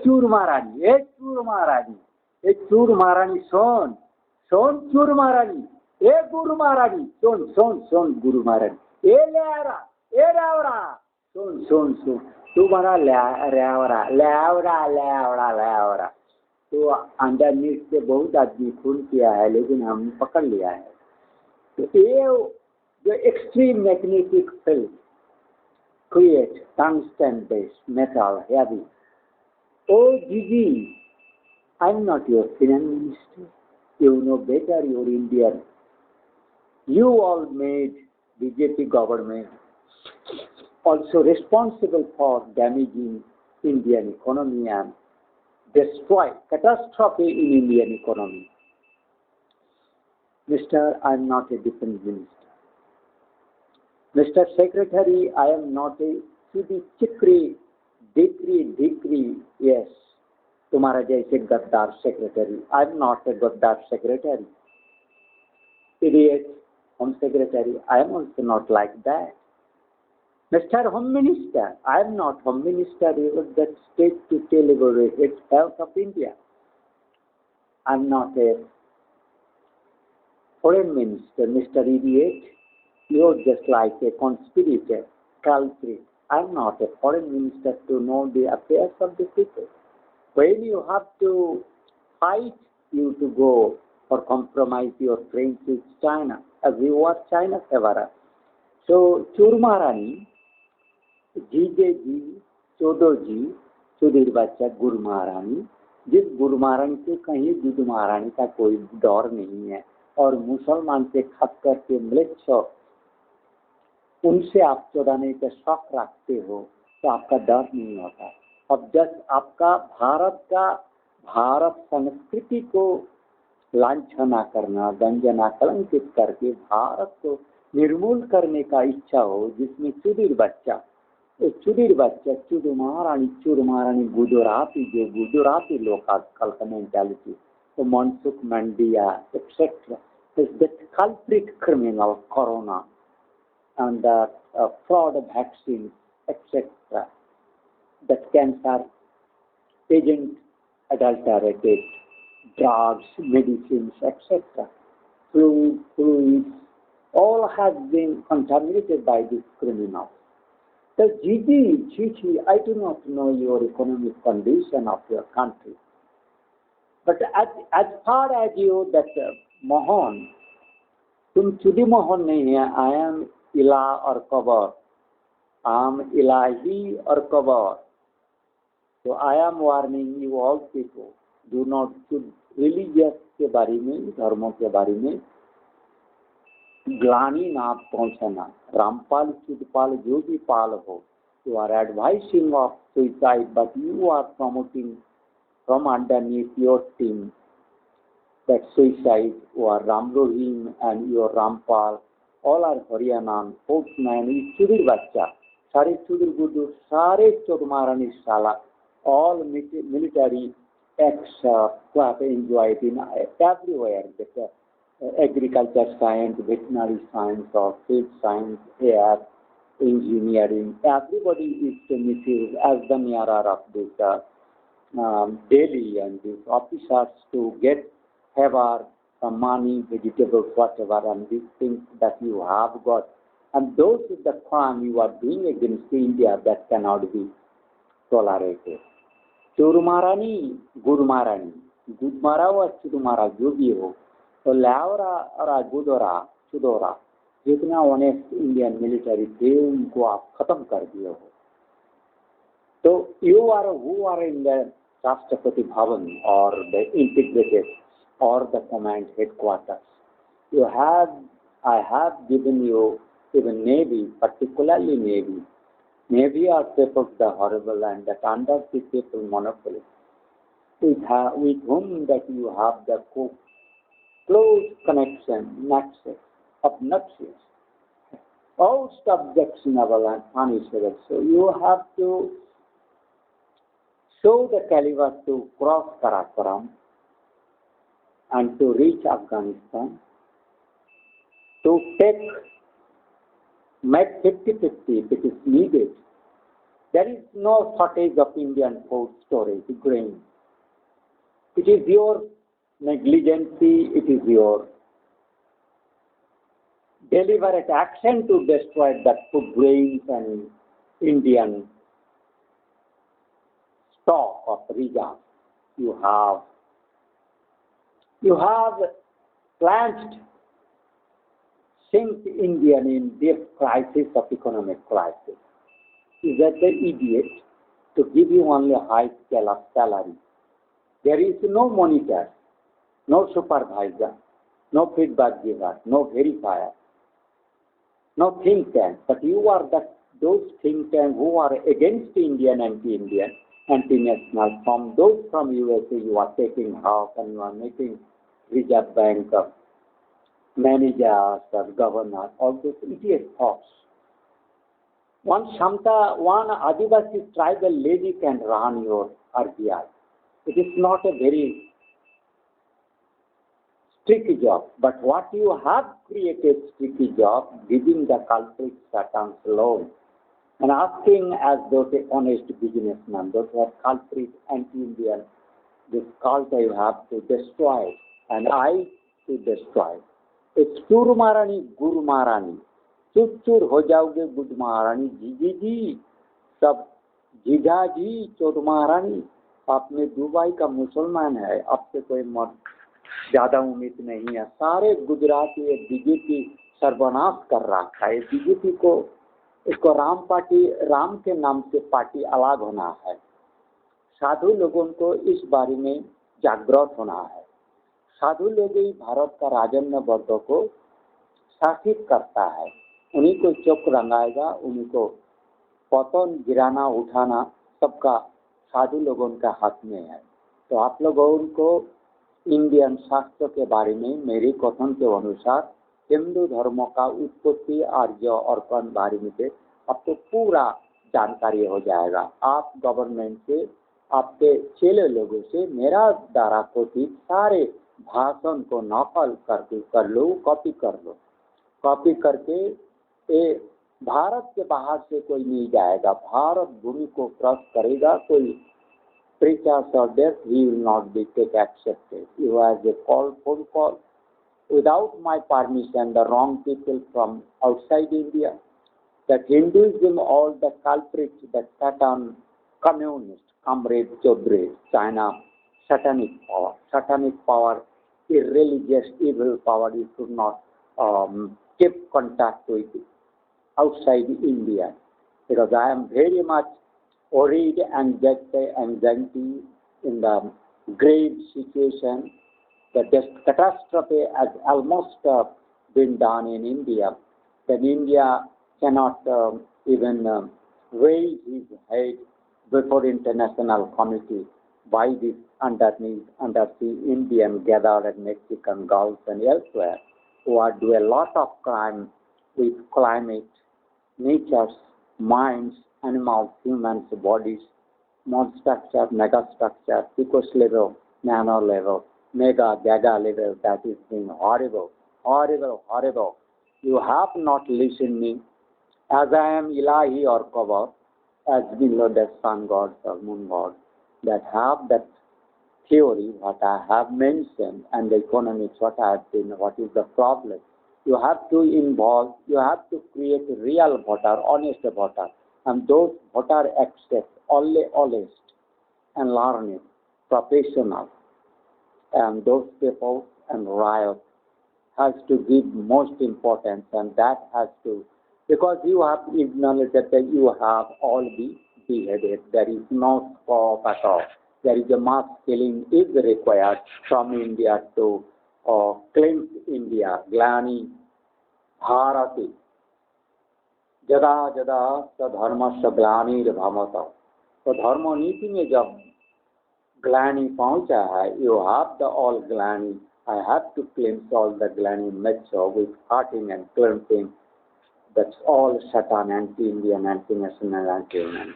चूरमा रानी, ए चूरमा रानी, ए चूरमा रानी सोन, सोन चूरमा रानी, ए गुरु महारानी, सोन सोन सोन गुरु महारानी, ए लेवरा, ए रेवरा, सोन सोन सोन, तुम्हारा रेवरा लेवरा लेवरा लेवरा। तो अंडरनीट से बहुत आदमी खून किया है, लेकिन हम पकड़ लिया है। तो ये जो extreme magnetic field create tungsten-based metal heavy. Oh, Gigi, I'm not your finance minister. You know better, you're Indian. You all made BJP government also responsible for damaging Indian economy and destroy catastrophe in Indian economy. Mister, I'm not a defense minister. Mr. Secretary, I am not a decree, yes. तुम्हारा जैसे गद्दार secretary. I am not a गद्दार secretary. Idiot, home secretary. I am also not like that. Mr. Home Minister, I am not Home Minister of that state to deliberate its health of India. I am not a Foreign Minister, Mr. Idiot. You're just like a conspirator, culprit. I'm not a foreign minister to know the affairs of the people. When you have to fight, you to go or compromise your friends with China, as you are China's ever. So, Churmarani, जीजे चौधो जी सुधीर बच्चा गुरु महारानी, जिस गुरु महारानी से कहीं दूध महारानी का कोई डर नहीं है, और मुसलमान से खत करके मलेच्छ उनसे आप चुराने का शौक रखते हो, तो आपका डर नहीं होता। अब जब आपका भारत संस्कृति को लांछना करना, गंजना कलंकित करके भारत को निर्मूल करने का इच्छा हो, जिसमें सुधीर बच्चा चुरमारानी गुजराती लोग आजकल का मेंटालिटी, तो मनसुख मंडिया etcetera is that culprit criminal corona and the fraud vaccines, etc. That cancer agent adulterated drugs, medicines, etc. Fluids, all have been contaminated by this criminal. So, Gigi, I do not know your economic condition of your country. But as far as you, that Mohan, तुम चुदी मोहन नहीं है, I am इला और cover, I am इलाही और cover. So I am warning you all people, do not religious के बारे में, धर्मों के बारे में ग्लानि ना पहुंचाना. रामपाल चुदपाल जो भी पाल हो, you are advising of suicide, but you are promoting from underneath your team that suicide, or Ram Rohim and your Rampal, all are Haryanan, Postman, Sudir Bacha, Sare Sudir Gudu, Sare Chodumarani Sala, all military acts who have enjoyed in everywhere, that agriculture science, veterinary science, or field science, air, engineering, everybody is misused as the mirror of this Delhi and these officers to get some money, vegetables, whatever, and these things that you have got. And those is the crime you are doing against India that cannot be tolerated. Churmarani, Gurmarani, Gudmara or Chudumara, जो भी हो, तो लावरा और गुदोरा, चुदोरा, जितना honest Indian military थे उनको आप खत्म कर दिए हो. तो you are who are in the Rashtrapati Bhavan or the integrated or the command headquarters. I have given you even Navy, particularly Navy. Navy are people the horrible and that under the people monopoly. With whom that you have the close connection, nexus, obnoxious, most objectionable and punishable. So you have to show the caliber to cross Karakoram and to reach Afghanistan, to make 50-50 if it is needed. There is no shortage of Indian food storage, grain. It is your negligence, it is your deliberate action to destroy that food grains and Indian stock of reserve. You have plunged sink Indian in deep crisis of economic crisis. Is that the idiot to give you only a high scale of salary? There is no monitor, no supervisor, no feedback giver, no verifier, no think tank. But you are those think tanks who are against Indian, anti-Indian, anti-national. From those from USA, you are taking half and you are making Reserve Bank managers or governors, all those idiot thoughts. One Adivasi tribal lady can run your RBI. It is not a very tricky job, but what you have created tricky job, giving the culprit certain loan and asking as those honest businessmen, those who are culprit, anti-Indian, this cult you have to destroy and I to destroy. It's चूर महारानी गुरु महारानी चूर चूर हो जाओगे good महारानी जीजी जी सब जीजा जी चोर महारानी आपने दुबई का मुसलमान है आपसे कोई ज्यादा उम्मीद नहीं है सारे गुजराती बीजेपी सर्वनाश कर रहा है बीजेपी को इसको राम के नाम से पार्टी अलग होना है साधु लोगों को इस बारे में जागृत होना है साधु लोग ही भारत का राजन्य वर्ग को शासित करता है उन्हीं को चौक रंगाएगा उन्हीं को पतन गिराना उठाना सबका साधु लोगों का हाथ में है तो आप लोगों को इंडियन शास्त्र के बारे में मेरे कथन के अनुसार हिंदू धर्म का उत्पत्ति आर्य और कौन बारे में से आपको पूरा जानकारी हो जाएगा आप गवर्नमेंट से आपके चेले लोगों से मेरा द्वारा कोशिश सारे भाषण को नकल कर लो कॉपी करके ये भारत के बाहर से कोई नहीं जाएगा भारत भूमि को क्रॉस करेगा कोई preachers or death he will not be accepted you has a phone call without my permission the wrong people from outside India that Hinduism all the culprits that Satan communist comrade Chodre China satanic power irreligious evil power you should not keep contact with outside India because I am very much worried and anxiety in the grave situation. The catastrophe has almost been done in India. Then India cannot even raise his head before international committee by this undersea Indian gathered and Mexican Gulf and elsewhere who are do a lot of crime with climate, nature's minds, animals, humans, bodies, small structure, mega structure, picos level, nano level, mega, gaga level, that is being horrible. You have not listened me as I am Ilahi or cover, as below the sun gods or moon gods that have that theory, what I have mentioned, and the economics, what I have been, what is the problem. You have to involve, you have to create a real voter, honest voter. And those voter accept only honest and learned, professional, and those people and riot has to give most importance, and that has to because you have acknowledged that you have all be beheaded. There is no scope at all. There is a mass killing is required from India to cleanse India. Glani Bharati. जदा जदा सधर्मस्य ग्लानिर्भवति तो धर्म नीति में जब ग्लानि पहुंचा है you have the all glani I have to cleanse all the glani mixture with cutting and cleansing that's all Satan anti-Indian anti-national anti-human